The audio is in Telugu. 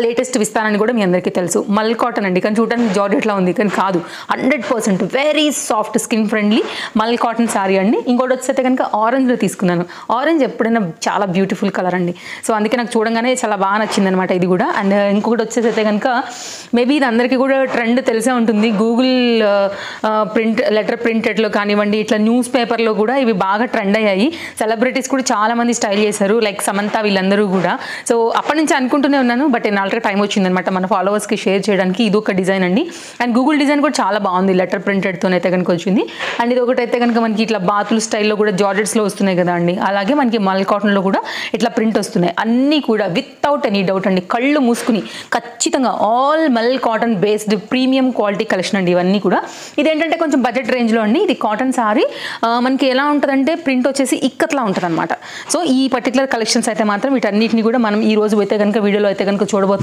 లేటెస్ట్ విస్తారాన్ని కూడా మీ అందరికీ తెలుసు. మల్ కాటన్ అండి, కానీ చూడడానికి జార్జెట్లా ఉంది కానీ కాదు, 100% వెరీ సాఫ్ట్ స్కిన్ ఫ్రెండ్లీ మల్ కాటన్ శారీ అండి. ఇంకోటి వచ్చేస్తే కనుక ఆరెంజ్లో తీసుకున్నాను. ఆరెంజ్ ఎప్పుడైనా చాలా బ్యూటిఫుల్ కలర్ అండి, సో అందుకే నాకు చూడంగానే చాలా బాగా నచ్చింది అనమాట ఇది కూడా. అండ్ ఇంకొకటి వచ్చేసైతే కనుక మేబీ ఇది అందరికీ కూడా ట్రెండ్ తెలిసే ఉంటుంది, గూగుల్ లెటర్ ప్రింటెడ్లో కానివ్వండి, ఇట్లా న్యూస్ పేపర్లో కూడా ఇవి బాగా ట్రెండ్ అయ్యాయి. సెలబ్రిటీస్ కూడా చాలా మంది స్టైల్ చేశారు, లైక్ సమంత వీళ్ళందరూ కూడా. సో అప్పటి నుంచి అనుకుంటూనే ఉన్నాను, బట్ నాలుగు టైం వచ్చిందనమాట మన ఫాలోవర్స్కి షేర్ చేయడానికి. ఇది ఒక డిజైన్ అండి, అండ్ గూగుల్ డిజైన్ కూడా చాలా బాగుంది, లెటర్ ప్రింటెడ్తో అయితే కనుక వచ్చింది. అండ్ ఇది ఒకటైతే కనుక మనకి ఇట్లా బాతులు స్టైల్లో కూడా జార్జెట్స్లో వస్తున్నాయి కదా అండి, అలాగే మనకి మల్ కాటన్లో కూడా ఇట్లా ప్రింట్ వస్తున్నాయి. అన్నీ కూడా వితౌట్ ఎనీ డౌట్ అండి, కళ్ళు మూసుకుని ఖచ్చితంగా ఆల్ మల్ cotton based premium quality collection అండి ఇవన్నీ కూడా. ఇదేంటంటే కొంచెం బడ్జెట్ రేంజ్లో అండి. ఇది కాటన్ సారీ, మనకి ఎలా ఉంటుందంటే ప్రింట్ వచ్చేసి ఇక్కత్లా ఉంటుంది అనమాట. సో ఈ పర్టికులర్ కలెక్షన్స్ అయితే మాత్రం వీటన్నిటిని కూడా మనం ఈ రోజు అయితే కనుక వీడియోలో అయితే కనుక చూడబోతున్నాం.